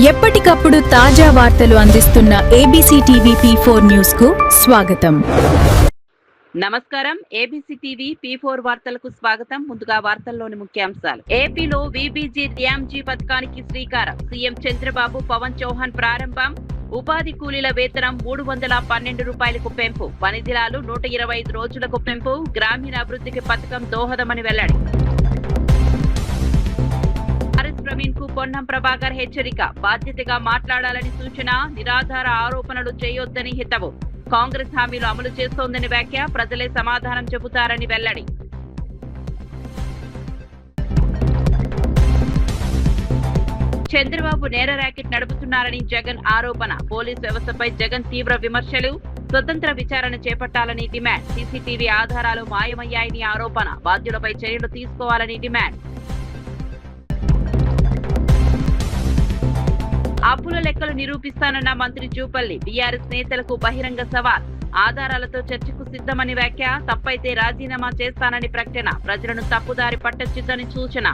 ఎప్పటికప్పుడు తాజా వార్తలు అందిస్తున్న ABC టీవీ P4 న్యూస్ కు స్వాగతం. నమస్కారం. ABC టీవీ P4 వార్తలకు స్వాగతం. ముందుగా వార్తల్లోని ముఖ్యాంశాలు. ఏపీలో VBG DMG పథకానికి శ్రీకారం. సీఎం చంద్రబాబు, పవన్ చౌహాన్ ప్రారంభం. ఉపాధి కూలీల వేతనం 312 రూపాయలకు పెంపు. పని దినాలు 125 రోజులకు పెంపు. గ్రామీణాభివృద్ధికి పథకం దోహదమని వెల్లడి. ప్రవీణ్ కు పొన్నం ప్రభాకర్ హెచ్చరిక. బాధ్యతగా మాట్లాడాలని సూచన. నిరాధార ఆరోపణలు చేయొద్దని హితవు. కాంగ్రెస్ హామీలు అమలు చేస్తోందని వ్యాఖ్య. ప్రజలే సమాధానం చెబుతారని వెల్లడి. చంద్రబాబు నేర ర్యాకెట్ నడుపుతున్నారని జగన్ ఆరోపణ. పోలీస్ వ్యవస్థపై జగన్ తీవ్ర విమర్శలు. స్వతంత్ర విచారణ చేపట్టాలని డిమాండ్. సీసీటీవీ ఆధారాలు మాయమయ్యాయని ఆరోపణ. బాధ్యులపై చర్యలు తీసుకోవాలని డిమాండ్. అప్పుల లెక్కలు నిరూపిస్తానన్న మంత్రి జూపల్లి. బీఆర్ఎస్ నేతలకు బహిరంగ సవాల్. ఆధారాలతో చర్చకు సిద్ధమని వ్యాఖ్య. తప్పైతే రాజీనామా చేస్తానని ప్రకటన. ప్రజలను తప్పుదారి పట్టొచ్చుదని సూచన.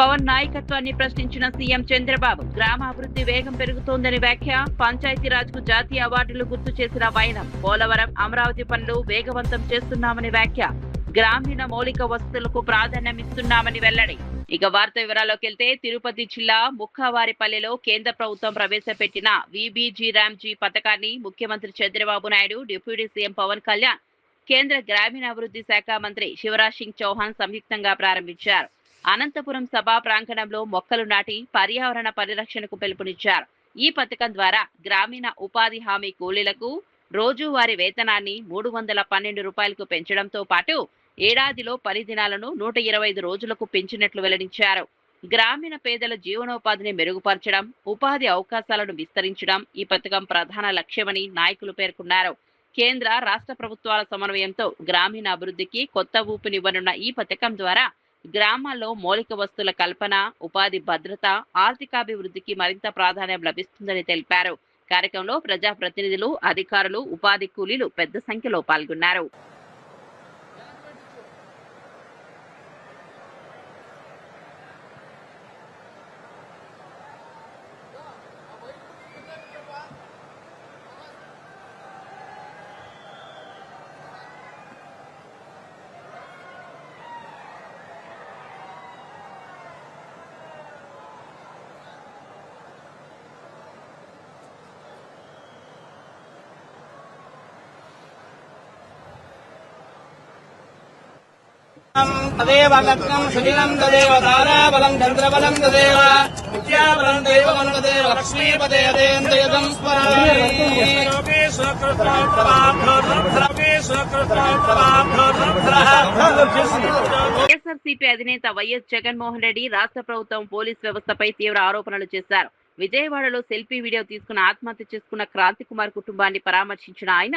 పవన్ నాయకత్వాన్ని ప్రశ్నించిన సీఎం చంద్రబాబు. గ్రామాభివృద్ధి వేగం పెరుగుతోందని వ్యాఖ్య. పంచాయతీరాజ్ కు జాతీయ అవార్డులు గుర్తు చేసిన వైనం. పోలవరం, అమరావతి పనులు వేగవంతం చేస్తున్నామని వ్యాఖ్య. గ్రామీణ మౌలిక వసతులకు ప్రాధాన్యమిస్తున్నామని వెల్లడి. ఇక వార్త వివరాల్లోకి వెళ్తే, తిరుపతి జిల్లా ముక్కవారిపల్లెలో కేంద్ర ప్రభుత్వం ప్రవేశపెట్టిన VBG DMG పథకాన్ని ముఖ్యమంత్రి చంద్రబాబు నాయుడు, డిప్యూటీ సీఎం పవన్ కళ్యాణ్, కేంద్ర గ్రామీణాభివృద్ధి శాఖ మంత్రి శివరాజ్ సింగ్ చౌహాన్ సంయుక్తంగా ప్రారంభించారు. అనంతపురం సభా ప్రాంగణంలో మొక్కలు నాటి పర్యావరణ పరిరక్షణకు పిలుపునిచ్చారు. ఈ పథకం ద్వారా గ్రామీణ ఉపాధి హామీ కూలీలకు రోజువారీ వేతనాన్ని 312 రూపాయలకు పెంచడంతో పాటు ఏడాదిలో పని దినాలను 125 రోజులకు పెంచినట్లు వెల్లడించారు. గ్రామీణ పేదల జీవనోపాధిని మెరుగుపరచడం, ఉపాధి అవకాశాలను విస్తరించడం ఈ పథకం ప్రధాన లక్ష్యమని నాయకులు పేర్కొన్నారు. కేంద్ర, రాష్ట్ర ప్రభుత్వాల సమన్వయంతో గ్రామీణ అభివృద్ధికి కొత్త ఊపినివ్వనున్న ఈ పథకం ద్వారా గ్రామాల్లో మౌలిక వస్తువుల కల్పన, ఉపాధి భద్రత, ఆర్థికాభివృద్ధికి మరింత ప్రాధాన్యం లభిస్తుందని తెలిపారు. కార్యక్రమంలో ప్రజాప్రతినిధులు, అధికారులు, ఉపాధి కూలీలు పెద్ద సంఖ్యలో పాల్గొన్నారు. तदेव लग्नं सुदिनं तदेव ताराबलं चन्द्रबलं तदेव विद्याबलं दैवबलं तदेव लक्ष्मीपदे अदेन्द्रयतं स्मरामि. వైఎస్ఆర్సీపీ అధినేత వైఎస్ జగన్మోహన్ రెడ్డి రాష్ట్ర ప్రభుత్వం పోలీస్ వ్యవస్థపై తీవ్ర ఆరోపణలు చేశారు. విజయవాడలో సెల్ఫీ వీడియో తీసుకుని ఆత్మహత్య చేసుకున్న క్రాంతి కుమార్ కుటుంబాన్ని పరామర్శించిన ఆయన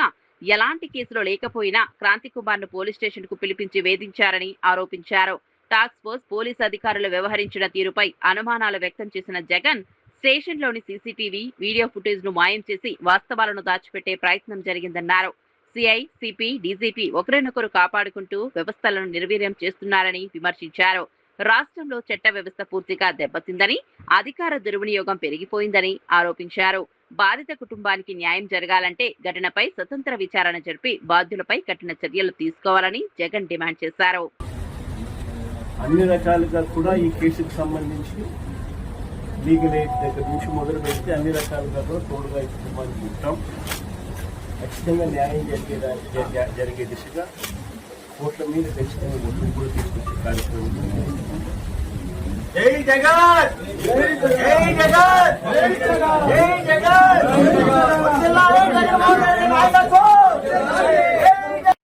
ఎలాంటి కేసులో లేకపోయినా క్రాంతి కుమార్ ను పోలీస్ స్టేషన్ కు పిలిపించి వేధించారని ఆరోపించారు. టాస్క్ ఫోర్స్ పోలీసు అధికారులు వ్యవహరించిన తీరుపై అనుమానాలు వ్యక్తం చేసిన జగన్, స్టేషన్ లోని సీసీటీవీ వీడియో ఫుటేజ్ ను మాయం చేసి వాస్తవాలను దాచిపెట్టే ప్రయత్నం జరిగిందన్నారు. సిఐ, సిపి, డీజీపీ ఒకరినొకరు కాపాడుకుంటూ వ్యవస్థలను నిర్వీర్యం చేస్తున్నారని విమర్శించారు. రాష్ట్రంలో చట్ట వ్యవస్థ పూర్తిగా దెబ్బతిందని, అధికార దుర్వినియోగం పెరిగిపోయిందని ఆరోపించారు. బాధిత కుటుంబానికి న్యాయం జరగాలంటే ఘటనపై స్వతంత్ర విచారణ జరిపి బాధ్యులపై కఠిన చర్యలు తీసుకోవాలని జగన్ డిమాండ్ చేశారు. అన్ని రకాలుగా కూడా ఈ కేసుకు సంబంధించి లీగల్ ఎయిడ్ దగ్గర నుంచి మొదలు పెడితే అన్ని రకాలుగా కూడా తోడుగా ఈ కుటుంబానికి ఉంటాం. ఖచ్చితంగా న్యాయం జరిగే దిశగా కోట్ల మీద ఖచ్చితంగా ఒత్తిడి కూడా తీసుకొచ్చే కార్యక్రమం.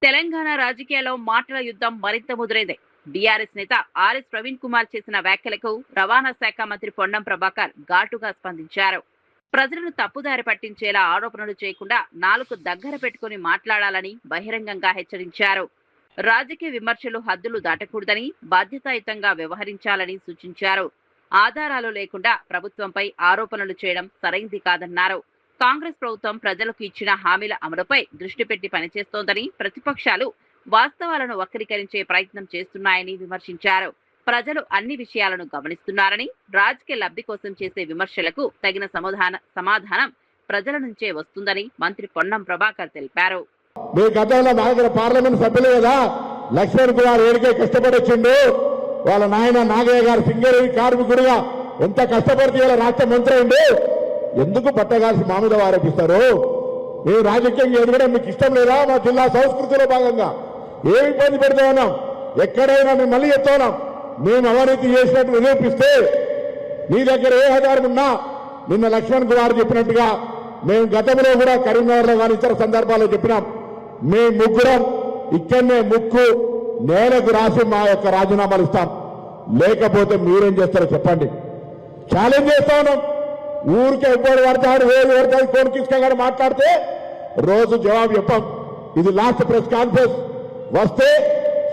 తెలంగాణ రాజకీయాల్లో మాటల యుద్ధం మరింత ముదిరైంది. బీఆర్ఎస్ నేత ఆర్ఎస్ ప్రవీణ్ కుమార్ చేసిన వ్యాఖ్యలకు రవాణా శాఖ మంత్రి పొన్నం ప్రభాకర్ ఘాటుగా స్పందించారు. ప్రజలను తప్పుదారి పట్టించేలా ఆరోపణలు చేయకుండా నాలుగు దగ్గర పెట్టుకుని మాట్లాడాలని బహిరంగంగా హెచ్చరించారు. రాజకీయ విమర్శలు హద్దులు దాటకూడదని, బాధ్యతాయుతంగా వ్యవహరించాలని సూచించారు. ఆధారాలు లేకుండా ప్రభుత్వంపై ఆరోపణలు చేయడం సరైంది కాదన్నారు. కాంగ్రెస్ ప్రభుత్వం ప్రజలకు ఇచ్చిన హామీల అమలుపై దృష్టి పెట్టి పనిచేస్తోందని, ప్రతిపక్షాలు వాస్తవాలను వక్రీకరించే ప్రయత్నం చేస్తున్నాయని విమర్శించారు. ప్రజలు అన్ని విషయాలను గమనిస్తున్నారని, రాజకీయ లబ్ధి కోసం చేసే విమర్శలకు తగిన సమాధానం ప్రజల నుంచే వస్తుందని మంత్రి పొన్నం ప్రభాకర్ తెలిపారు. మీ గతంలో మా దగ్గర పార్లమెంట్ సభ్యులు కదా లక్ష్మణ్ కుమార్ ఏడికే కష్టపడొచ్చిండు. వాళ్ళ నాయన నాగయ్య గారు సింగరేణి కార్మికుడిగా ఎంత కష్టపడితే ఇలా రాష్ట్ర మంత్రి ఉండి ఎందుకు పట్టగాల్సి మా మీద ఆరోపిస్తారు? మేము రాజకీయంగా ఎదగడం మీకు ఇష్టం లేదా? మా జిల్లా సంస్కృతిలో భాగంగా ఏమి ఇబ్బంది పెడతా ఉన్నాం? ఎక్కడైనా మేము మళ్ళీ చెప్తా ఉన్నాం, మేము అవినీతి చేసినట్టు నిరూపిస్తే మీ దగ్గర ఏ ఆధారం ఉన్నా నిన్న లక్ష్మణ్ కుమార్ చెప్పినట్టుగా మేము గతంలో కూడా కరీంనగర్లో కానీ ఇతర సందర్భాల్లో చెప్పినాం, మేము ముగ్గురం ఇక్కడనే ముక్కు నేలకు రాసి మా యొక్క రాజీనామాలు ఇస్తాం. లేకపోతే మీరేం చేస్తారో చెప్పండి. ఛాలెంజ్ చేస్తా ఉన్నాం. ఊరికే ఎవ్వరు పడతాడు, వేలు పడతాడు, కోరికిస్కాడు మాట్లాడితే రోజు జవాబు చెప్పాం. ఇది లాస్ట్ ప్రెస్ కాన్ఫరెన్స్. వస్తే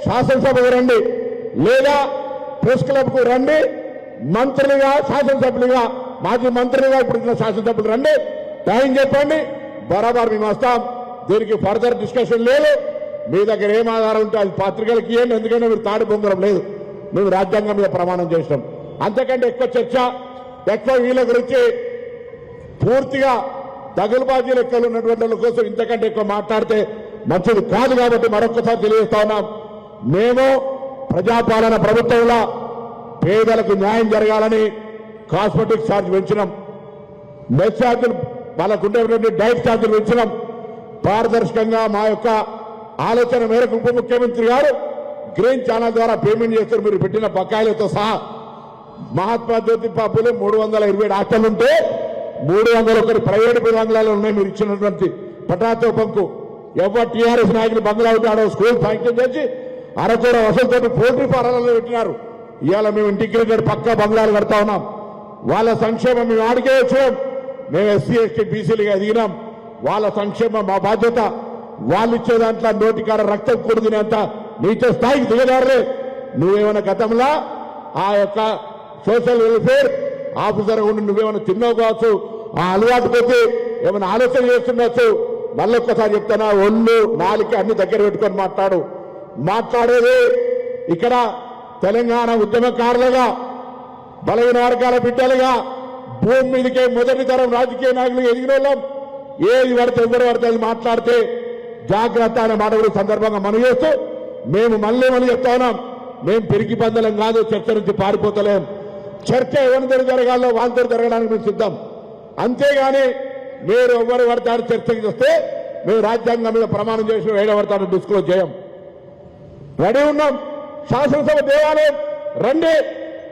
శాసనసభకు రండి, లేదా ప్రెస్ క్లబ్ కు రండి. మంత్రులుగా, శాసనసభ్యులుగా, మాజీ మంత్రులుగా ఇప్పుడు శాసనసభ్యులు రండి, టైం చెప్పండి, బరాబర్ మేము వస్తాం. దీనికి ఫర్దర్ డిస్కషన్ లేదు. మీ దగ్గర ఏం ఆధారం ఉంటే అది పత్రికలకి ఇవ్వండి. ఎందుకంటే మీరు తాడు పొందడం లేదు. మేము రాజ్యాంగం మీద ప్రమాణం చేసినాం. అంతకంటే ఎక్కువ చర్చ, ఎక్కువ వీళ్ళ గురించి పూర్తిగా దగులుబాజీ లెక్కలు ఉన్నటువంటి వాళ్ళ కోసం ఇంతకంటే ఎక్కువ మాట్లాడితే మంచిది కాదు. కాబట్టి మరొకసారి తెలియజేస్తా ఉన్నాం, మేము ప్రజాపాలన ప్రభుత్వంలో పేదలకు న్యాయం జరగాలని కాస్మెటిక్ ఛార్జ్ పెంచినాం, మెస్ ఛార్జీలు వాళ్ళకు ఉండేటువంటి డైట్ ఛార్జీలు పెంచినాం. పారదర్శకంగా మా యొక్క ఆలోచన మేరకు ఉప ముఖ్యమంత్రి గారు గ్రీన్ ఛానల్ ద్వారా పేమెంట్ చేస్తారు. మీరు పెట్టిన బకాయిలతో సహా మహాత్మా జ్యోతిబా ఫూలే 327 హాస్టల్ ఉంటే 301 ప్రైవేట్ బంగ్లాలు ఉన్నాయి. మీరు ఇచ్చినటువంటి పటాతో పంకు ఎవరు టీఆర్ఎస్ నాయకులు బంగ్లా ఉంటాడో స్కూల్ శాంక్షన్ చేసి అరకూర వసతులతో పోటీ పాలనలో పెట్టినారు. ఇవాళ మేము ఇంటిగ్రేటెడ్ పక్కా బంగ్లాలు కడతా ఉన్నాం. వాళ్ళ సంక్షేమం మేము ఆడికే వచ్చాం. మేము ఎస్సీ ఎస్టీ బీసీలుగా ఎదిగినాం. వాళ్ళ సంక్షేమం మా బాధ్యత. వాళ్ళు ఇచ్చే దాంట్లో నోటికార రక్తం కూడుకునేంత నీచ స్థాయికి దిగదారులే. నువ్వేమైనా గతంలో ఆ యొక్క సోషల్ వెల్ఫేర్ ఆఫీసర్ ఉండి నువ్వేమైనా తిన్నావు కావచ్చు, ఆ అలవాటు కొద్ది ఏమైనా ఆలోచన చేస్తుండొచ్చు. మళ్ళొక్కసారి చెప్తానా, ఒళ్ళు నాలుక అన్ని దగ్గర పెట్టుకొని మాట్లాడేది ఇక్కడ తెలంగాణ ఉద్యమకారులుగా, బలహీన వర్గాల బిడ్డలుగా, భూమి మీదకే మొదటి తరం రాజకీయ నాయకులు ఎదిగిన వాళ్ళం. ఏది పడితే ఎవరు పడితే అది మాట్లాడితే జాగ్రత్త అనే మాట కూడా సందర్భంగా మనం చేస్తూ మేము మళ్ళీ చెప్తా ఉన్నాం, మేము పెరిగి పందలం కాదు, చర్చ నుంచి పారిపోతలేం. చర్చ ఎవరిద్దరు జరగాలో వాళ్ళతో జరగడానికి మేము సిద్ధం. అంతేగాని మీరు ఎవరు పడతారు చర్చకి వస్తే మేము రాజ్యాంగం మీద ప్రమాణం చేసి ఏడవడతాను డిస్క్లోజ్ చేయం. రెడీ ఉన్నాం. శాసనసభ దేవాలయం రండి,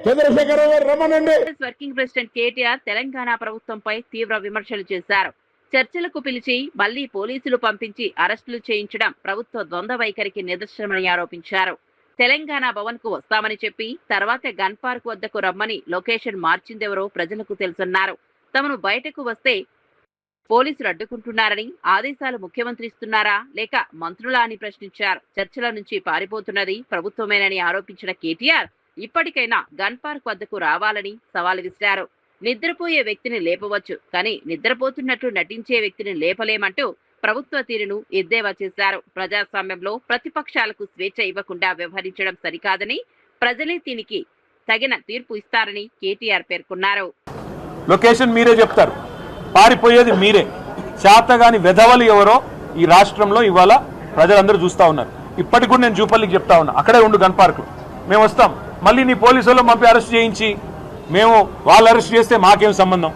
చంద్రశేఖర్ గారు రమ్మనండి. వర్కింగ్ ప్రెసిడెంట్ కేటీఆర్ తెలంగాణ ప్రభుత్వంపై తీవ్ర విమర్శలు చేశారు. చర్చలకు పిలిచి మళ్లీ పోలీసులు పంపించి అరెస్టులు చేయించడం ప్రభుత్వ ద్వంద్వ వైఖరికి నిదర్శనమని ఆరోపించారు. తెలంగాణ భవన్ కు వస్తామని చెప్పి తర్వాత గన్ పార్క్ వద్దకు రమ్మని లొకేషన్ మార్చిందెవరో ప్రజలకు తెలుసన్నారు. తమను బయటకు వస్తే పోలీసులు అడ్డుకుంటున్నారని, ఆదేశాలు ముఖ్యమంత్రి ఇస్తున్నారా లేక మంత్రులా అని ప్రశ్నించారు. చర్చల నుంచి పారిపోతున్నది ప్రభుత్వమేనని ఆరోపించిన కేటీఆర్ ఇప్పటికైనా గన్ పార్క్ వద్దకు రావాలని సవాల్ విసిరారు. నిద్రపోయే వ్యక్తిని లేపవచ్చు, కానీ నిద్రపోతున్నట్టు నటించే వ్యక్తిని లేపలేమంటూ ప్రభుత్వ తీరును ఎద్దేవా చేశారు. ప్రజాస్వామ్యంలో ప్రతిపక్షాలకు స్వేచ్ఛ ఇవ్వకుండా వ్యవహరించడం సరికాదని, ప్రజలే దీనికి తగిన తీర్పు ఇస్తారని కేటీఆర్ పేర్కొన్నారు. లొకేషన్ మీరే చెప్తారు, పారిపోయేది మీరే. చేతగాని వెధవలు ఎవరో ఈ రాష్ట్రంలో ఇవాళ ప్రజలందరూ చూస్తా ఉన్నారు. ఇప్పటికి కూడా నేను జూపల్లికి చెప్తా ఉన్నా, అక్కడే ఉండు గన్ పార్క్, మేము వస్తాం. మళ్ళీ నీ పోలీసుల్లో పంపి అరెస్ట్ చేయించి మేము వాళ్ళు అరెస్ట్ చేస్తే మాకేం సంబంధం?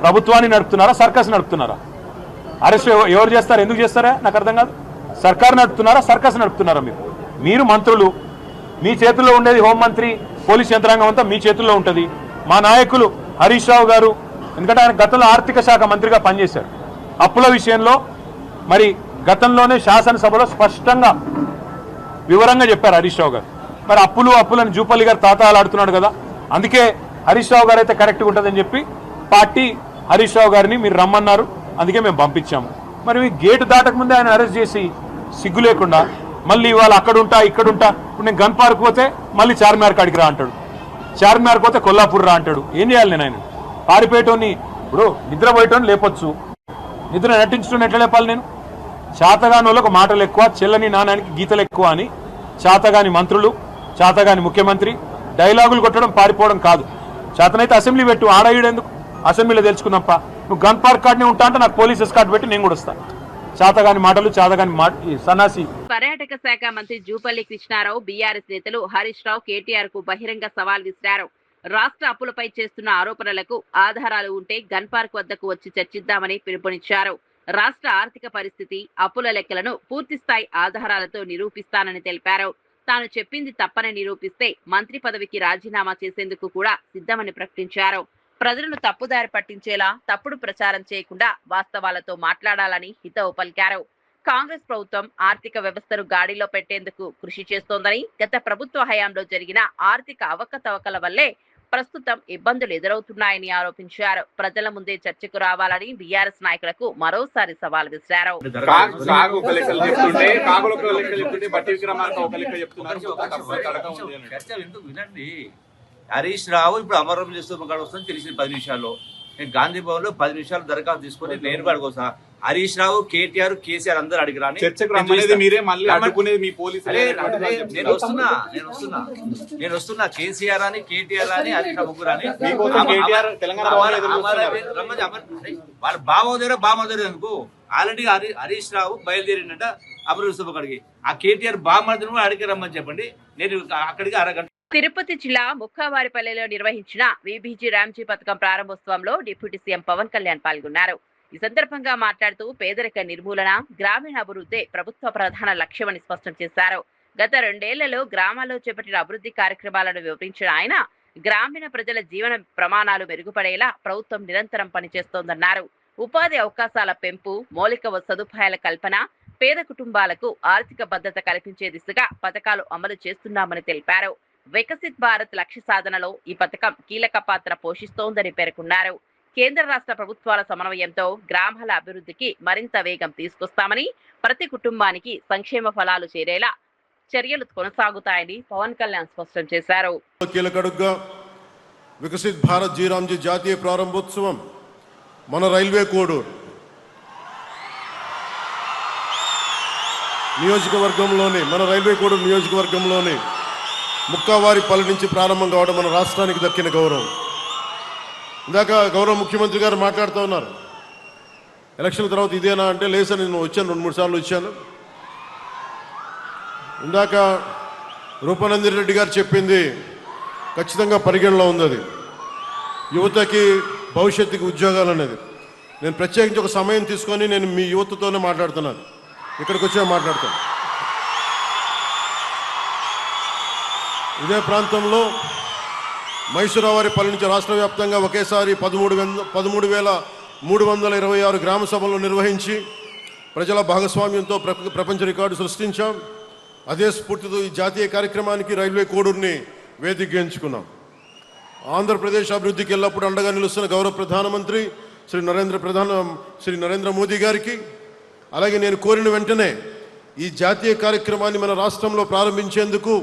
ప్రభుత్వాన్ని నడుపుతున్నారా, సర్కస్ నడుపుతున్నారా? అరెస్ట్ ఎవరు చేస్తారా, ఎందుకు చేస్తారా నాకు అర్థం కాదు. సర్కార్ నడుపుతున్నారా, సర్కస్ నడుపుతున్నారా? మీరు మంత్రులు, మీ చేతుల్లో ఉండేది హోంమంత్రి, పోలీస్ యంత్రాంగం అంతా మీ చేతుల్లో ఉంటుంది. మా నాయకులు హరీష్ రావు గారు, ఎందుకంటే ఆయన గతంలో ఆర్థిక శాఖ మంత్రిగా పనిచేశారు, అప్పుల విషయంలో మరి గతంలోనే శాసనసభలో స్పష్టంగా వివరంగా చెప్పారు హరీష్ రావు గారు. మరి అప్పులని జూపల్లి గారు తాతాలాడుతున్నాడు కదా, అందుకే హరీష్ రావు గారు అయితే కరెక్ట్గా ఉంటుందని చెప్పి పార్టీ హరీష్ రావు గారిని మీరు రమ్మన్నారు, అందుకే మేము పంపించాము. మరి మీ గేటు దాటకముందే ఆయన అరెస్ట్ చేసి సిగ్గు లేకుండా మళ్ళీ ఇవాళ అక్కడుంటా ఇక్కడుంటా, ఇప్పుడు నేను గన్ పార్క్ పోతే మళ్ళీ చార్మినార్ కాడికి రా అంటాడు, చార్మినార్ పోతే కొల్లాపూర్ రా అంటాడు. ఏం చేయాలి నేను? ఆయన పారిపోయేటోని, ఇప్పుడు నిద్రపోయేటోని లేపొచ్చు, నిద్ర నటించడం ఎట్లా లేపాలి నేను? చాతగాని వాళ్ళకు మాటలు ఎక్కువ, చెల్లని నాణానికి గీతలు ఎక్కువ అని చాతగాని మంత్రులు, చాతగాని ముఖ్యమంత్రి డైలాగులు కొట్టడం, పారిపోవడం కాదు. చేతనైతే అసెంబ్లీ పెట్టు, ఆడేయుడెందుకు, అసెంబ్లీలో తెలుసుకుందాంపా. నువ్వు గన్ పార్క్ కార్డ్నే ఉంటా అంటే నాకు పోలీస్ ఎస్కార్ట్ పెట్టి నేను కూడా వస్తాను. చాతగాని మాటలు, చాతగాని సన్నాసి. పర్యాటక శాఖ మంత్రి జూపల్లి కృష్ణారావు బీఆర్ఎస్ నేతలు హరీష్ రావు, కేటీఆర్ కు బహిరంగ సవాల్ విసిరారు. రాష్ట్ర అప్పులపై చేస్తున్న ఆరోపణలకు ఆధారాలు ఉంటే గన్ పార్క్ వద్దకు వచ్చి చర్చిద్దామని పిలుపునిచ్చారు. రాష్ట్ర ఆర్థిక పరిస్థితి, అప్పుల లెక్కలను పూర్తిస్థాయి ఆధారాలతో నిరూపిస్తానని తెలిపారు. తాను చెప్పింది తప్పని నిరూపిస్తే మంత్రి పదవికి రాజీనామా చేసేందుకు కూడా సిద్ధమని ప్రకటించారు. ప్రజలను తప్పుదారి పట్టించేలా తప్పుడు ప్రచారం చేయకుండా వాస్తవాలతో మాట్లాడాలని హితవు పలికారు. కాంగ్రెస్ ప్రభుత్వం ఆర్థిక వ్యవస్థను గాడిలో పెట్టేందుకు కృషి చేస్తోందని, గత ప్రభుత్వ హయాంలో జరిగిన ఆర్థిక అవకతవకల వల్లే ప్రస్తుతం ఇబ్బందులు ఎదురవుతున్నాయని ఆరోపించారు. ప్రజల ముందే చర్చకు రావాలని బీఆర్ఎస్ నాయకులకు మరోసారి సవాల్ విసిరారు. హరీష్ రావు ఇప్పుడు అమరం చేస్తూ వస్తుంది తెలిసిన 10 నిమిషాల్లో. నేను గాంధీ భవన్ లో 10 నిమిషాలు దరఖాస్తు తీసుకొని నేను అడుగుతా. హరీష్ రావు, కేటీఆర్, కేసీఆర్ అందరూ అడిగిరాని నేను వస్తున్నా కేసీఆర్ అని, కేటీఆర్ అని, హరీష్ రావు ముగ్గురు అని వాళ్ళ బామోదేరో ఎందుకు ఆల్రెడీ హరీష్ రావు బయలుదేరినట అమరవీర అడిగి. ఆ కేటీఆర్ బామర్దిని కూడా అడిగి రమ్మని చెప్పండి. నేను అక్కడికి అరగంట. తిరుపతి జిల్లా ముక్కావారిపల్లెలో నిర్వహించిన వీబీజీ రామ్జీ పథకం ప్రారంభోత్సవంలో డిప్యూటీ సీఎం పవన్ కళ్యాణ్ పాల్గొన్నారు. ఈ సందర్భంగా మాట్లాడుతూ పేదరిక నిర్మూలన, గ్రామీణాభివృద్ధి ప్రభుత్వ ప్రధాన లక్ష్యమని స్పష్టం చేశారు. గత 2 ఏళ్లలో గ్రామాల్లో చేపట్టిన అభివృద్ధి కార్యక్రమాలను వివరించిన ఆయన, గ్రామీణ ప్రజల జీవన ప్రమాణాలు మెరుగుపడేలా ప్రభుత్వం నిరంతరం పనిచేస్తోందన్నారు. ఉపాధి అవకాశాల పెంపు, మౌలిక సదుపాయాల కల్పన, పేద కుటుంబాలకు ఆర్థిక భద్రత కల్పించే దిశగా పథకాలు అమలు చేస్తున్నామని తెలిపారు. వికసిత్ భారత్ లక్ష్య సాధనలో ఈ పథకం కీలక పాత్ర పోషిస్తోందని పేర్కొన్నారు. కేంద్ర రాష్ట్ర ప్రభుత్వాల సమన్వయంతో గ్రామాల అభివృద్ధికి మరింత వేగం తీసుకొస్తామని, ప్రతి కుటుంబానికి సంక్షేమ ఫలాలు చేరేలా చర్యలు కొనసాగుతాయని పవన్ కళ్యాణ్ స్పష్టం చేశారు. కీలకడుగ్గా వికసిత్ భారత్ జీరామ్జీ జాతీయ ప్రారంభోత్సవం మన రైల్వే కోడూరు నియోజకవర్గంలోని ముక్కావారిపల్లి నుంచి ప్రారంభం కావడం మన రాష్ట్రానికి దక్కిన గౌరవం. ఇందాక గౌరవ ముఖ్యమంత్రి గారు మాట్లాడుతూ ఉన్నారు, ఎలక్షన్ తర్వాత ఇదేనా అంటే లేసని నేను వచ్చాను, 2-3 సార్లు వచ్చాను. ఇందాక రూపనందిని రెడ్డి గారు చెప్పింది ఖచ్చితంగా పరిగణలో ఉంది. అది యువతకి భవిష్యత్తుకి ఉద్యోగాలు అనేది. నేను ప్రత్యేకించి ఒక సమయం తీసుకొని నేను మీ యువతతోనే మాట్లాడుతున్నాను, ఇక్కడికి వచ్చే మాట్లాడతాను. ఇదే ప్రాంతంలో మైసూరావారిపల్లి నుంచి రాష్ట్ర వ్యాప్తంగా ఒకేసారి 13,326 గ్రామ సభలు నిర్వహించి ప్రజల భాగస్వామ్యంతో ప్రపంచ రికార్డు సృష్టించాం. అదే స్ఫూర్తితో ఈ జాతీయ కార్యక్రమానికి రైల్వే కోడూరుని వేదికగా ఎంచుకున్నాం. ఆంధ్రప్రదేశ్ అభివృద్ధికి ఎల్లప్పుడూ అండగా నిలుస్తున్న గౌరవ ప్రధానమంత్రి శ్రీ నరేంద్ర మోదీ గారికి, అలాగే నేను కోరిన వెంటనే ఈ జాతీయ కార్యక్రమాన్ని మన రాష్ట్రంలో ప్రారంభించేందుకు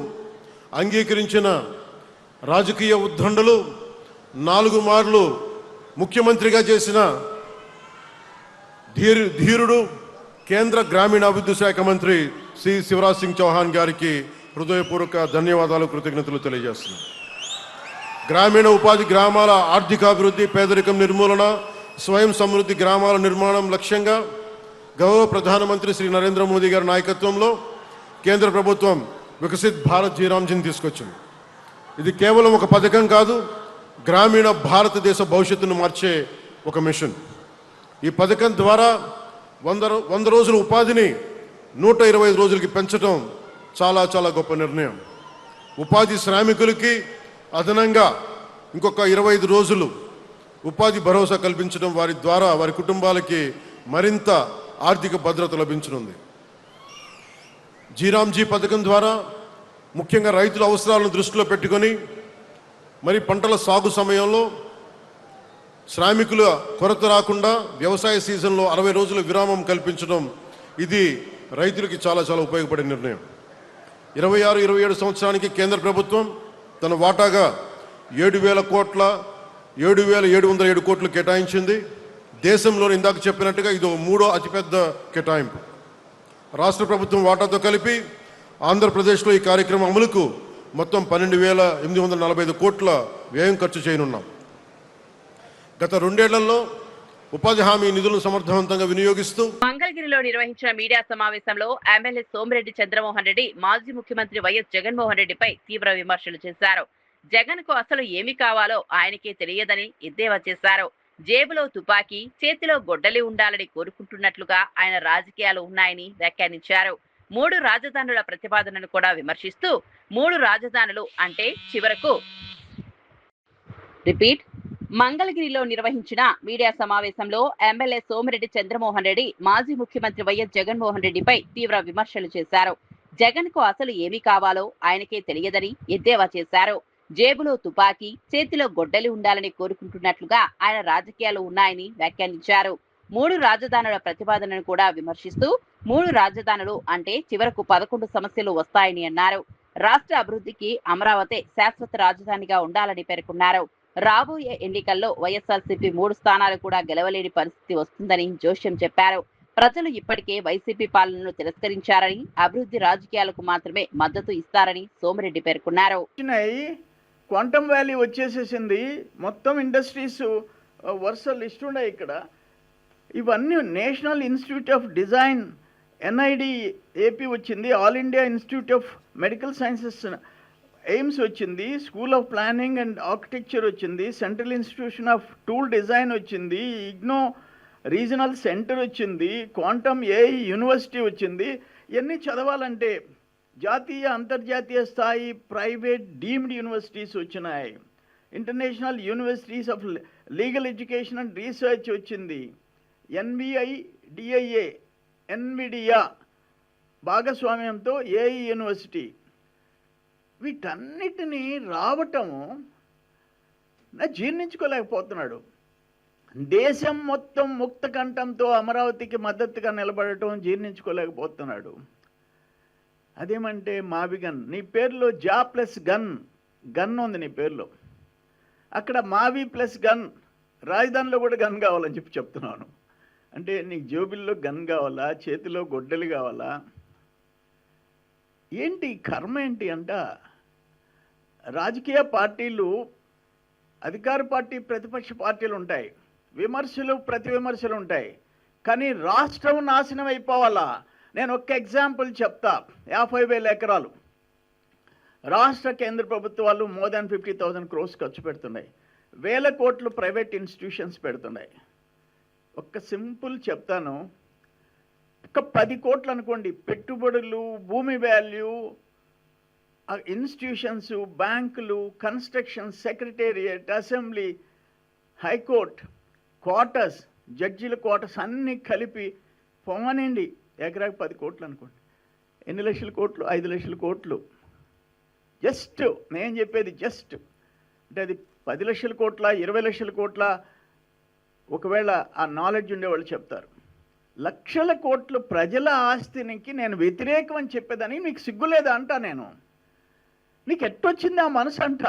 అంగీకరించిన రాజకీయ ఉద్దండలు, 4 మార్లు ముఖ్యమంత్రిగా చేసిన ధీరుడు కేంద్ర గ్రామీణాభివృద్ధి శాఖ మంత్రి శ్రీ శివరాజ్ సింగ్ చౌహాన్ గారికి హృదయపూర్వక ధన్యవాదాలు, కృతజ్ఞతలు తెలియజేస్తున్నాను. గ్రామీణ ఉపాధి, గ్రామాల ఆర్థికాభివృద్ధి, పేదరికం నిర్మూలన, స్వయం సమృద్ధి గ్రామాల నిర్మాణం లక్ష్యంగా గౌరవ ప్రధానమంత్రి శ్రీ నరేంద్ర మోదీ గారి నాయకత్వంలో కేంద్ర ప్రభుత్వం వికసిత్ భారత్ జీరామ్జీని తీసుకొచ్చింది. ఇది కేవలం ఒక పథకం కాదు, గ్రామీణ భారతదేశ భవిష్యత్తును మార్చే ఒక మిషన్. ఈ పథకం ద్వారా 100 రోజుల ఉపాధిని 125 రోజులకి పెంచడం చాలా చాలా గొప్ప నిర్ణయం. ఉపాధి శ్రామికులకి అదనంగా ఇంకొక 25 రోజులు ఉపాధి భరోసా కల్పించడం వారి ద్వారా వారి కుటుంబాలకి మరింత ఆర్థిక భద్రత లభించనుంది. జీరామ్జీ పథకం ద్వారా ముఖ్యంగా రైతుల అవసరాలను దృష్టిలో పెట్టుకొని మరి పంటల సాగు సమయంలో శ్రామికుల కొరత రాకుండా వ్యవసాయ సీజన్లో 60 రోజుల విరామం కల్పించడం, ఇది రైతులకి చాలా చాలా ఉపయోగపడే నిర్ణయం. 26-27 సంవత్సరానికి కేంద్ర ప్రభుత్వం తన వాటాగా 7,707 కోట్లు కేటాయించింది. దేశంలో ఇందాక చెప్పినట్టుగా ఇది 3వ అతిపెద్ద కేటాయింపు. రాష్ట్ర ప్రభుత్వం వాటాతో కలిపి ఆంధ్రప్రదేశ్లో ఈ కార్యక్రమం అమలుకు మొత్తం 12,845 కోట్ల వ్యయం ఖర్చు చేయనున్నాం. గత 2 ఏళ్లలో ఉపాధి హామీ నిధులను సమర్థవంతంగా వినియోగిస్తూ మంగళగిరిలో నిర్వహించిన మీడియా సమావేశంలో ఎమ్మెల్యే సోమిరెడ్డి చంద్రమోహన్ రెడ్డి మాజీ ముఖ్యమంత్రి వైఎస్ జగన్మోహన్ రెడ్డిపై తీవ్ర విమర్శలు చేశారు. జగన్ కు అసలు ఏమి కావాలో ఆయనకే తెలియదని ఎద్దేవా చేశారు. జేబులో తుపాకీ, చేతిలో గొడ్డలి ఉండాలని కోరుకుంటున్నట్లుగా ఆయన రాజకీయాలు ఉన్నాయని వ్యాఖ్యానించారు. 3 రాజధానుల ప్రతిపాదనను కూడా విమర్శిస్తూ 3 రాజధానులు అంటే చివరకు మంగళగిరిలో నిర్వహించిన మీడియా సమావేశంలో ఎమ్మెల్యే సోమిరెడ్డి చంద్రమోహన్ రెడ్డి మాజీ ముఖ్యమంత్రి వైఎస్ జగన్మోహన్ రెడ్డిపై తీవ్ర విమర్శలు చేశారు. జగన్ కు అసలు ఏమి కావాలో ఆయనకే తెలియదని ఎద్దేవా చేశారు. జేబులో తుపాకీ, చేతిలో గొడ్డలి ఉండాలని కోరుకుంటున్నట్లుగా ఆయన రాజకీయాలు ఉన్నాయని వ్యాఖ్యానించారు. 3 రాజధానుల ప్రతిపాదనను కూడా విమర్శిస్తూ 3 రాజధానులు అంటే చివరకు 11 సమస్యలు వస్తాయని అన్నారు. రాష్ట్ర అభివృద్ధికి అమరావతి శాశ్వత రాజధానిగా ఉండాలని పేర్కొన్నారు. రాబోయే ఎన్నికల్లో వైఎస్ఆర్సీపీ 3 స్థానాలు కూడా గెలవలేని పరిస్థితి వస్తుందని జోష్యం చెప్పారు. ప్రజలు ఇప్పటికే వైసీపీ పాలనను తిరస్కరించారని, అభివృద్ధి రాజకీయాలకు మాత్రమే మద్దతు ఇస్తారని సోమిరెడ్డి పేర్కొన్నారు. క్వాంటమ్ వ్యాలీ వచ్చేసేసింది, మొత్తం ఇండస్ట్రీస్ వరుస లిస్ట్ ఉన్నాయి. ఇక్కడ ఇవన్నీ national institute of design NID AP వచ్చింది, all India institute of medical sciences AIIMS వచ్చింది, school of planning and architecture వచ్చింది, central institution of tool design వచ్చింది, ఇగ్నో రీజనల్ సెంటర్ వచ్చింది, క్వాంటమ్ ఏఐ యూనివర్సిటీ వచ్చింది. ఇవన్నీ చదవాలంటే జాతీయ అంతర్జాతీయ స్థాయి ప్రైవేట్ డీమ్డ్ యూనివర్సిటీస్ వచ్చినాయి, international universities of legal education and research వచ్చింది, NVIDIA ఎన్విడియా భాగస్వామ్యంతో ఏఐ యూనివర్సిటీ. వీటన్నిటినీ రావటము జీర్ణించుకోలేకపోతున్నాడు. దేశం మొత్తం ముక్త కంఠంతో అమరావతికి మద్దతుగా నిలబడటం జీర్ణించుకోలేకపోతున్నాడు. అదేమంటే మావి గన్, నీ పేరులో జా ప్లస్ గన్ ఉంది నీ పేరులో, అక్కడ మావి ప్లస్ గన్, రాజధానిలో కూడా గన్ కావాలని చెప్తున్నాను. అంటే నీకు జేబుల్లో గన్ కావాలా, చేతిలో గొడ్డలి కావాలా? ఏంటి కర్మ ఏంటి అంట? రాజకీయ పార్టీలు, అధికార పార్టీ, ప్రతిపక్ష పార్టీలు ఉంటాయి, విమర్శలు ప్రతి విమర్శలు ఉంటాయి, కానీ రాష్ట్రం నాశనం అయిపోవాలా? నేను ఒక్క ఎగ్జాంపుల్ చెప్తా. 50,000 ఎకరాలు రాష్ట్ర కేంద్ర ప్రభుత్వాలు మోర్ దాన్ 50,000 crores ఖర్చు పెడుతున్నాయి, 1,000 కోట్లు ప్రైవేట్ ఇన్స్టిట్యూషన్స్ పెడుతున్నాయి. ఒక్క సింపుల్ చెప్తాను, ఒక 10 కోట్లు అనుకోండి పెట్టుబడులు, భూమి వాల్యూ, ఇన్స్టిట్యూషన్స్, బ్యాంకులు, construction, secretariat, assembly, high court, quarters, జడ్జిల క్వార్టర్స్ అన్నీ కలిపి పోమనండి ఎకరాకి 10 కోట్లు అనుకోండి. ఎన్ని లక్షల కోట్లు? 5 లక్షల కోట్లు. జస్ట్ నేను చెప్పేది జస్ట్ అంటే అది 10 లక్షల కోట్ల, 20 లక్షల కోట్ల, ఒకవేళ ఆ నాలెడ్జ్ ఉండేవాళ్ళు చెప్తారు. లక్షల కోట్లు ప్రజల ఆస్తినికి నేను వ్యతిరేకం అని చెప్పేదని నీకు సిగ్గులేదా అంట. నేను నీకు ఎట్టొచ్చింది ఆ మనసు అంట?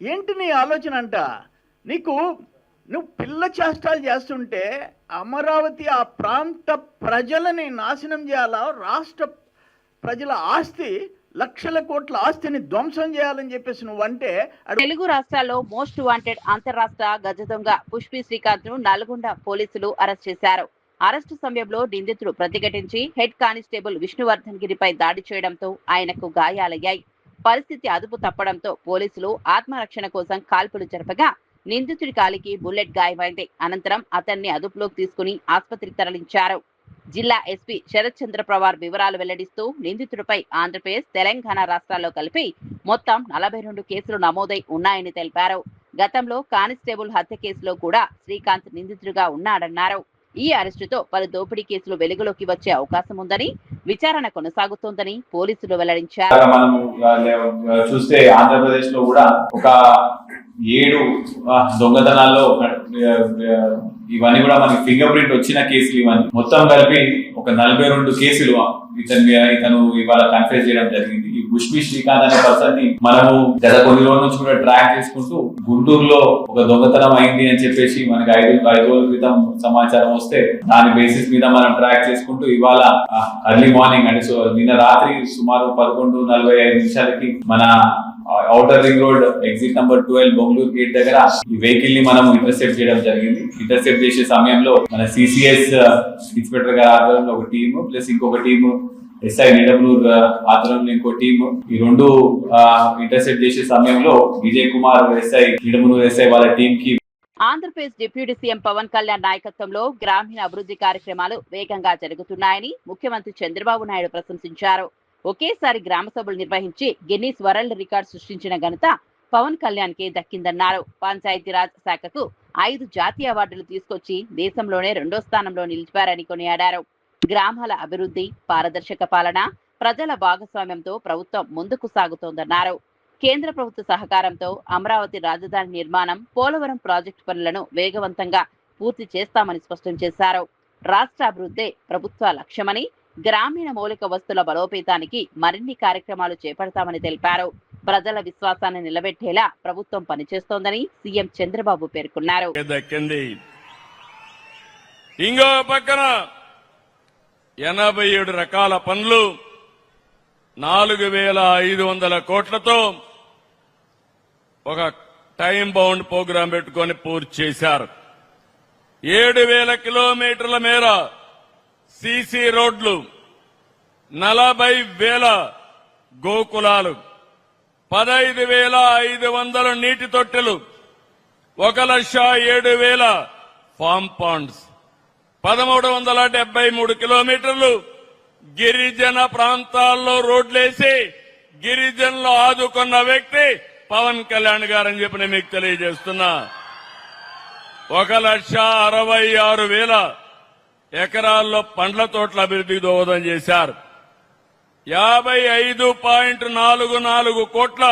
ఏంటి నీ ఆలోచన అంట? నువ్వు పిల్ల చేష్టాలు చేస్తుంటే అమరావతి ఆ ప్రాంత ప్రజలని నాశనం చేయాలా? రాష్ట్ర ప్రజల ఆస్తి, లక్షల కోట్ల ఆస్తిని ధ్వంసం చేయాలని చెప్పేసి నువ్వంటే. తెలుగు రాష్ట్రాల్లో మోస్ట్ వాంటెడ్ అంతర్రాష్ట్ర గజ దొంగ పుష్పి శ్రీకాంత్ ను నల్గొండ పోలీసులు అరెస్ట్ చేశారు. అరెస్టు సమయంలో నిందితుడు ప్రతిఘటించి హెడ్ కానిస్టేబుల్ విష్ణువర్ధన్ గిరిపై దాడి చేయడంతో ఆయనకు గాయాలయ్యాయి. పరిస్థితి అదుపు తప్పడంతో పోలీసులు ఆత్మరక్షణ కోసం కాల్పులు జరపగా నిందితుడి కాలికి బుల్లెట్ గాయమైంది. అనంతరం అతన్ని అదుపులోకి తీసుకుని ఆసుపత్రికి తరలించారు. జిల్లా ఎస్పీ శరత్ చంద్ర పవార్ వివరాలు వెల్లడిస్తూ నిందితుడిపై ఆంధ్రప్రదేశ్, తెలంగాణ రాష్ట్రాల్లో కలిపి మొత్తం 42 కేసులు నమోదై ఉన్నాయని తెలిపారు. గతంలో కానిస్టేబుల్ హత్య కేసులో కూడా శ్రీకాంత్ నిందితుడిగా ఉన్నాడన్నారు. ఈ అరెస్టుతో పలు దోపిడీ కేసులు వెలుగులోకి వచ్చే అవకాశం ఉందని, విచారణ కొనసాగుతోందని పోలీసులు వెల్లడించారు. మనం చూస్తే ఆంధ్రప్రదేశ్ లో కూడా ఒక 7 దొంగతనాల్లో ఇవన్నీ కూడా మనకి ఫింగర్ ప్రింట్ వచ్చిన కేసులు, ఇవన్నీ మొత్తం కలిపి ఒక 42 కేసులు ఇతను ఇవాళ కన్ఫెస్ చేయడం జరిగింది. ఈ ముష్మి శ్రీకాంత్ అనే పర్సన్ ని మనము గత కొన్ని రోజుల నుంచి కూడా ట్రాక్ చేసుకుంటూ గుంటూరులో ఒక దొంగతనం అయింది అని చెప్పేసి మనకి 5 రోజుల క్రితం సమాచారం వస్తే దాని బేసిస్ మీద మనం ట్రాక్ చేసుకుంటూ ఇవాళ ఎర్లీ మార్నింగ్ అంటే నిన్న రాత్రి సుమారు 11:45 మన outer ring road exit number 12 Bengaluru gate దగ్గర ఈ వెహికల్ ని మనం ఇంటర్సెప్ట్ చేయడం జరిగింది. ఇంటర్సెప్ట్ చేసే సమయంలో మన సిసిఎస్ ఇన్స్పెక్టర్ గారి ఆధ్వర్యంలో ఒక టీము ప్లస్ ఇంకొక టీము ఎస్ఐ నిడమనూరు ఆధ్వర్యంలో ఇంకో టీము ఈ రెండు ఇంటర్సెప్ట్ చేసే సమయంలో విజయ్ కుమార్ ఎస్ఐ నిడమనూరు ఎస్ఐ వాళ్ళ టీం కి ఆంధ్రప్రదేశ్ డిప్యూటీ సీఎం పవన్ కళ్యాణ్ నాయకత్వంలో గ్రామీణ అభివృద్ధి కార్యక్రమాలు వేగంగా జరుగుతున్నాయని ముఖ్యమంత్రి చంద్రబాబు నాయుడు ప్రశంసించారు. ఒకేసారి గ్రామ సభలు నిర్వహించి గిన్నీస్ వరల్డ్ రికార్డు సృష్టించిన ఘనత పవన్ కళ్యాణ్ కి దక్కిందన్నారు. పంచాయతీరాజ్ శాఖకు 5 జాతీయ అవార్డులు తీసుకొచ్చి దేశంలోనే 2వ స్థానంలో నిలిచారని కొనియాడారు. గ్రామాల అభివృద్ధి, పారదర్శక పాలన, ప్రజల భాగస్వామ్యంతో ప్రభుత్వం ముందుకు సాగుతోందన్నారు. కేంద్ర ప్రభుత్వ సహకారంతో అమరావతి రాజధాని నిర్మాణం, పోలవరం ప్రాజెక్టు పనులను వేగవంతంగా పూర్తి చేస్తామని స్పష్టం చేశారు. రాష్ట్ర అభివృద్ధే ప్రభుత్వ లక్ష్యమని, గ్రామీణ మౌలిక వస్తువుల బలోపేతానికి మరిన్ని కార్యక్రమాలు చేపడతామని తెలిపారు. ప్రజల విశ్వాసాన్ని నిలబెట్టేలా ప్రభుత్వం పనిచేస్తోందని సీఎం చంద్రబాబు పేర్కొన్నారు. ఇంకో పక్కన 87 రకాల పనులు 4,500 కోట్లతో ఒక టైం బౌండ్ ప్రోగ్రాం పెట్టుకొని పూర్తి చేశారు. 7,000 కిలోమీటర్ల మేర సీసీ రోడ్లు, 40,000 గోకులాలు, 15,500 నీటి తొట్టెలు, 1,07,000 ఫామ్ పాండ్స్, 1,373 కిలోమీటర్లు గిరిజన ప్రాంతాల్లో రోడ్లేసి గిరిజనులు ఆదుకున్న వ్యక్తి పవన్ కళ్యాణ్ గారని చెప్పి నేను మీకు తెలియజేస్తున్నా. 1,66,000 ఎకరాల్లో పండ్ల తోటల అభివృద్ధికి దోహదం చేశారు. 55.44 కోట్ల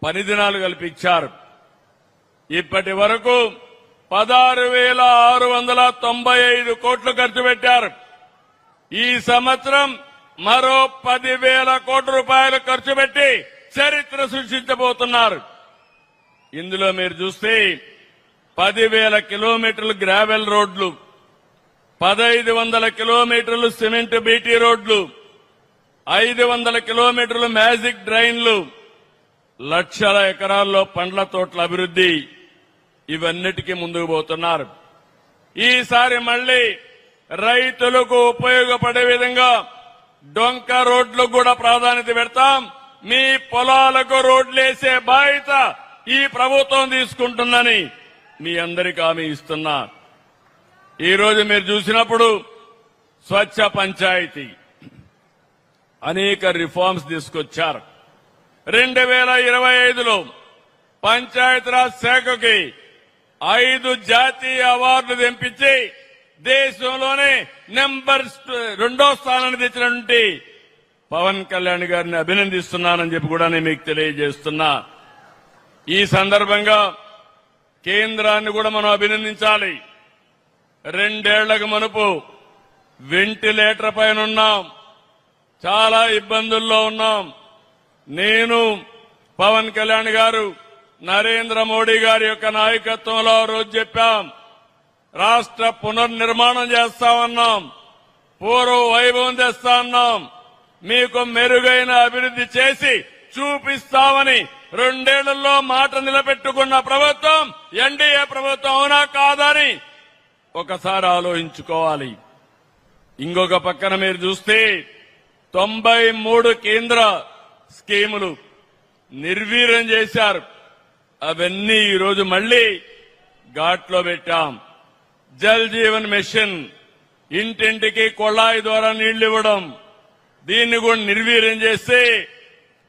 పని దినాలు కల్పించారు. ఇప్పటి వరకు 16,695 కోట్లు ఖర్చు పెట్టారు. ఈ సంవత్సరం మరో 10,000 కోట్ల రూపాయలు ఖర్చు పెట్టి చరిత్ర సృష్టించబోతున్నారు. ఇందులో మీరు చూస్తే 10,000 కిలోమీటర్లు గ్రావెల్ రోడ్లు, 1,500 కిలోమీటర్లు సిమెంట్ బీటీ రోడ్లు, 500 కిలోమీటర్లు మ్యాజిక్ డ్రైన్లు, లక్షల ఎకరాల్లో పండ్ల తోటల అభివృద్ధి, ఇవన్నిటికీ ముందుకు పోతున్నారు. ఈసారి మళ్లీ రైతులకు ఉపయోగపడే విధంగా డొంక రోడ్లకు కూడా ప్రాధాన్యత పెడతాం. మీ పొలాలకు రోడ్లేసే బాధ్యత ఈ ప్రభుత్వం తీసుకుంటుందని మీ అందరికీ హామీ ఇస్తున్నా. ఈ రోజు మీరు చూసినప్పుడు స్వచ్ఛ పంచాయతీ అనేక రిఫార్మ్స్ తీసుకొచ్చారు. 2025లో పంచాయతీరాజ్ శాఖకి 5 జాతీయ అవార్డులు తెంపించి దేశంలోనే నెంబర్ 2వ స్థానాన్ని తెచ్చినటువంటి పవన్ కళ్యాణ్ గారిని అభినందిస్తున్నానని చెప్పి కూడా నేను మీకు తెలియజేస్తున్నా. ఈ సందర్భంగా కేంద్రాన్ని కూడా మనం అభినందించాలి. 2 ఏళ్లకు మునుపు వెంటిలేటర్ పైన ఉన్నాం, చాలా ఇబ్బందుల్లో ఉన్నాం. నేను, పవన్ కళ్యాణ్ గారు, నరేంద్ర మోడీ గారి యొక్క నాయకత్వంలో రోజు చెప్పాం, రాష్ట్ర పునర్నిర్మాణం చేస్తామన్నాం, పూర్వ వైభవం తెస్తామన్నాం, మీకు మెరుగైన అభివృద్ధి చేసి చూపిస్తామని 2 ఏళ్లలో మాట నిలబెట్టుకున్న ప్రభుత్వం ఎన్డీఏ ప్రభుత్వం అవునా కాదని ఒకసారి ఆలోచించుకోవాలి. ఇంకొక పక్కన మీరు చూస్తే 93 కేంద్ర స్కీములు నిర్వీర్యం చేశారు. అవన్నీ ఈరోజు మళ్లీ ఘాట్లో పెట్టాం. జల్ జీవన్ మిషన్, ఇంటింటికి కొళాయి ద్వారా నీళ్లు ఇవ్వడం, దీన్ని కూడా నిర్వీర్యం చేస్తే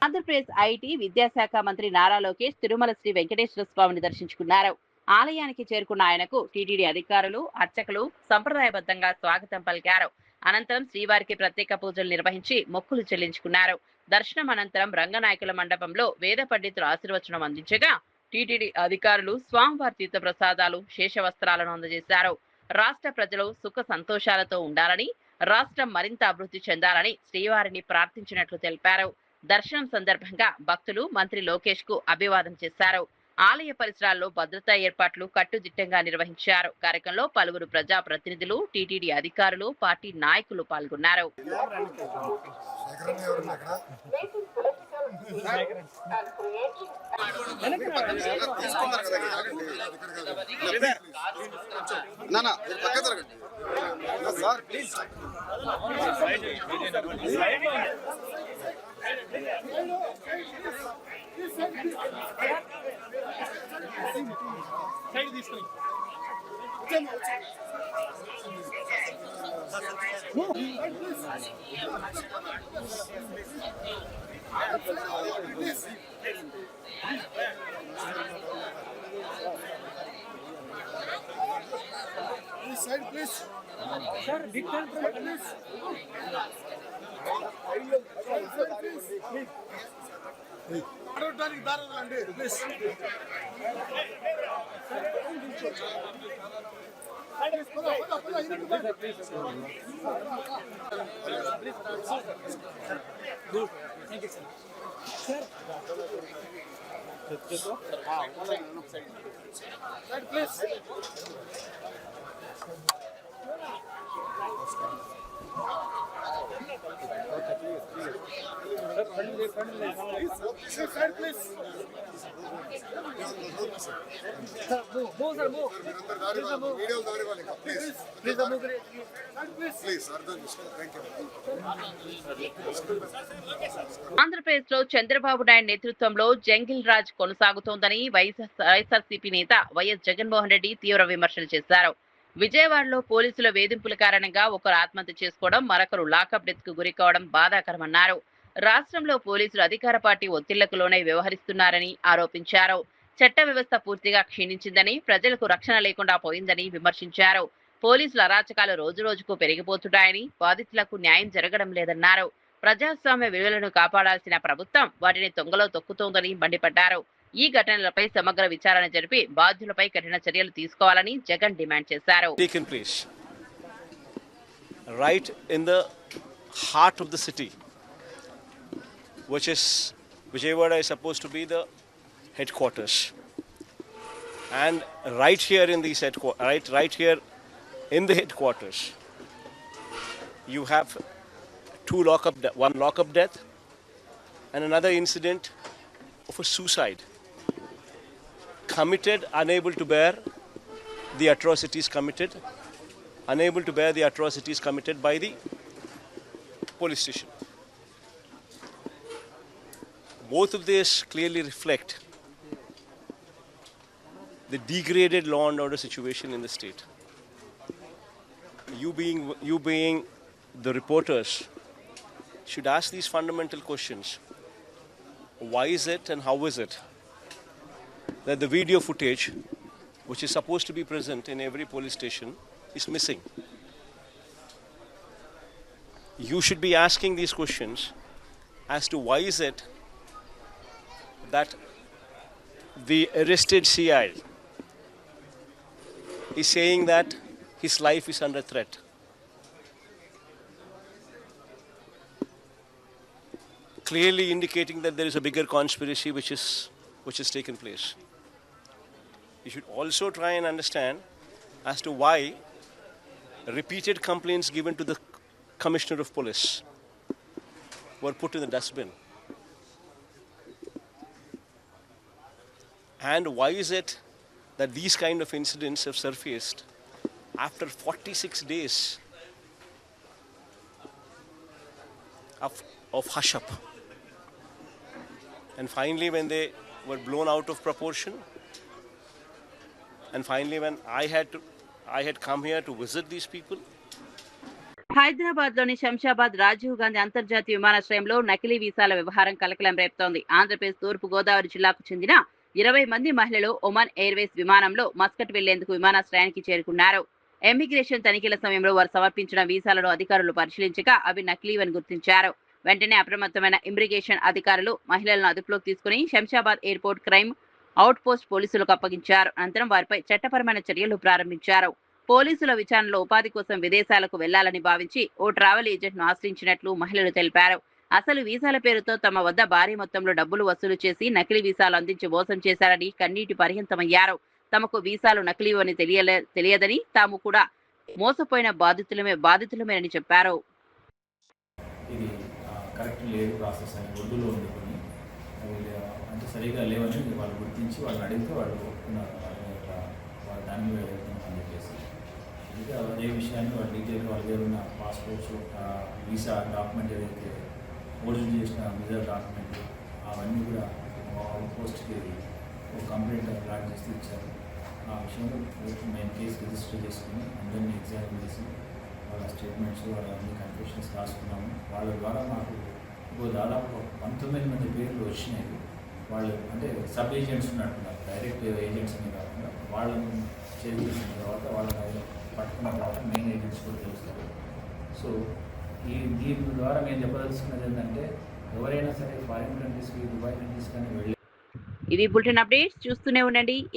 ఆంధ్రప్రదేశ్ ఐటీ విద్యాశాఖ మంత్రి నారా లోకేష్ తిరుమల శ్రీ వెంకటేశ్వర స్వామిని దర్శించుకున్నారు. ఆలయానికి చేరుకున్న ఆయనకు టీటీడీ అధికారులు, అర్చకులు సంప్రదాయబద్ధంగా స్వాగతం పలికారు. అనంతరం శ్రీవారికి ప్రత్యేక పూజలు నిర్వహించి మొక్కులు చెల్లించుకున్నారు. దర్శనం అనంతరం రంగనాయకుల మండపంలో వేద పండితులు ఆశీర్వచనం అందించగా టీటీడీ అధికారులు స్వామివారి తీర్థ ప్రసాదాలు, శేషవస్త్రాలను అందజేశారు. రాష్ట్ర ప్రజలు సుఖ సంతోషాలతో ఉండాలని, రాష్ట్రం మరింత అభివృద్ధి చెందాలని శ్రీవారిని ప్రార్థించినట్లు తెలిపారు. దర్శనం సందర్భంగా భక్తులు మంత్రి లోకేష్ కు అభివాదం చేశారు. ఆలయ పరిసరాల్లో భద్రతా ఏర్పాట్లు కట్టుదిట్టంగా నిర్వహించారు. కార్యక్రమంలో పలువురు ప్రజా ప్రతినిధులు, టీటీడీ అధికారులు, పార్టీ నాయకులు పాల్గొన్నారు. ఆంధ్రప్రదేశ్ లో చంద్రబాబు నాయుడు నేతృత్వంలో జంగిల్ రాజ్ కొనసాగుతోందని వైఎస్ఆర్సీపీ నేత వైఎస్ జగన్మోహన్ రెడ్డి తీవ్ర విమర్శలు చేశారు. విజయవాడలో పోలీసుల వేధింపుల కారణంగా ఒకరు ఆత్మహత్య చేసుకోవడం, మరొకరు లాకప్ డెత్ కు గురి కావడం బాధాకరమన్నారు. రాష్ట్రంలో పోలీసులు అధికార పార్టీ ఒత్తిళ్లకు లోనే వ్యవహరిస్తున్నారని ఆరోపించారు. చట్ట వ్యవస్థ పూర్తిగా క్షీణించిందని, ప్రజలకు రక్షణ లేకుండా పోయిందని విమర్శించారు. పోలీసుల అరాచకాలు రోజురోజుకు పెరిగిపోతున్నాయని, బాధితులకు న్యాయం జరగడం లేదన్నారు. ప్రజాస్వామ్య విలువలను కాపాడాల్సిన ప్రభుత్వం వాటిని తొంగలో తొక్కుతోందని మండిపడ్డారు. ఈ ఘటనలపై సమగ్ర విచారణ జరిపి బాధ్యులపై కఠిన చర్యలు తీసుకోవాలని జగన్ డిమాండ్ చేశారు. Right in the heart of the city, which is Vijayawada is supposed to be the headquarters, and right here in these right here in the headquarters, you have one lockup death and another incident of a suicide committed, unable to bear the atrocities committed by the police station. Both of these clearly reflect the degraded law and order situation in the state. You being the reporters should ask these fundamental questions. Why is it and how is it that the video footage, which is supposed to be present in every police station, is missing? You should be asking these questions as to why is it that the arrested CI is saying that his life is under threat. Clearly indicating that there is a bigger conspiracy which has taken place. You should also try and understand as to why repeated complaints given to the Commissioner of Police were put in the dustbin. And why is it that these kind of incidents have surfaced after 46 days of hush-up? And finally, when they were blown out of proportion, and finally when I had come here to visit these people. Hyderabad లోని శంషాబాద్ రాజీవ్ గాంధీ అంతర్జాతీయ విమానాశ్రయంలో నకిలీ వీసాల వ్యవహారం కలకలం రేపుతోంది. ఆంధ్రప్రదేశ్ తూర్పు గోదావరి జిల్లాకు చెందిన 20 మంది మహిళలు ఒమాన్ ఎయిర్వేస్ విమానంలో మస్కట్ వెళ్లేందుకు విమానాశ్రయానికి చేరుకున్నారు. ఎమిగ్రేషన్ తనిఖీల సమయంలో వారు సమర్పించిన వీసాలను అధికారులు పరిశీలించగా అవి నకిలీవని గుర్తించారు. వెంటనే అప్రమత్తమైన ఇమిగ్రేషన్ అధికారులు మహిళలను అదుపులోకి తీసుకుని Shamshabad airport crime out post పోలీసులకు అప్పగించారు. అనంతరం వారిపై చట్టపరమైన చర్యలు ప్రారంభించారు. పోలీసుల విచారణలో ఉపాధి కోసం విదేశాలకు వెళ్లాలని భావించి ఓ ట్రావెల్ ఏజెంట్ ను ఆశ్రయించినట్లు మహిళలు తెలిపారు. అసలు వీసాల పేరుతో తమ వద్ద భారీ మొత్తంలో డబ్బులు వసూలు చేసి నకిలీ వీసాలు అందించి మోసం చేశారని కన్నీటి పర్యంతమయ్యారు. తమకు వీసాలు నకిలీవని తెలియదని తాము కూడా మోసపోయిన బాధితులమేనని చెప్పారు. ఇది కరెక్ట్ లేదు ప్రాసెస్ అని ఉర్దూలో వండుకొని అంటే సరిగా లేవని వాళ్ళు గుర్తించి వాళ్ళని అడిగితే వాళ్ళు ఒప్పుకున్నారు. వాళ్ళ దాని మీద వెళ్తున్నామని చెప్పేసి ఇంకా అదే విషయాన్ని వాళ్ళ డీటెయిల్గా వాళ్ళ దగ్గర ఉన్న పాస్పోర్ట్స్, వీసా డాక్యుమెంట్ ఏదైతే ఓరిజినల్ చేసిన వీసా డాక్యుమెంట్ అవన్నీ కూడా అవుట్ పోస్ట్కి ఒక కంప్లైంట్ లాంచ్ చేసి ఇచ్చారు. ఆ విషయంలో మేము కేసు రిజిస్టర్ చేసుకుని అందరినీ ఎగ్జామిన్ చేసి వాళ్ళ స్టేట్మెంట్స్ వాళ్ళ అన్ని కన్ఫెషన్స్ రాసుకున్నాము. వాళ్ళ ద్వారా మాకు దాదాపు 19 మంది పేర్లు వచ్చినాయి. వాళ్ళు అంటే సబ్ ఏజెంట్స్ ఉన్నట్టున్నారు, డైరెక్ట్ ఏజెంట్స్ అని కాకుండా వాళ్ళని చేసిన తర్వాత వాళ్ళని పట్టుకున్న తర్వాత మెయిన్ ఏజెంట్స్ కూడా తెలుస్తారు. సో దీని ద్వారా నేను చెప్పదలుచుకున్నది ఏంటంటే ఎవరైనా సరే ఫారిన్ కంట్రీస్కి, దుబాయ్ కంట్రీస్ కానీ వెళ్ళి ఇది బులెటిన్ అప్డేట్స్. చూస్తూనే ఉండండి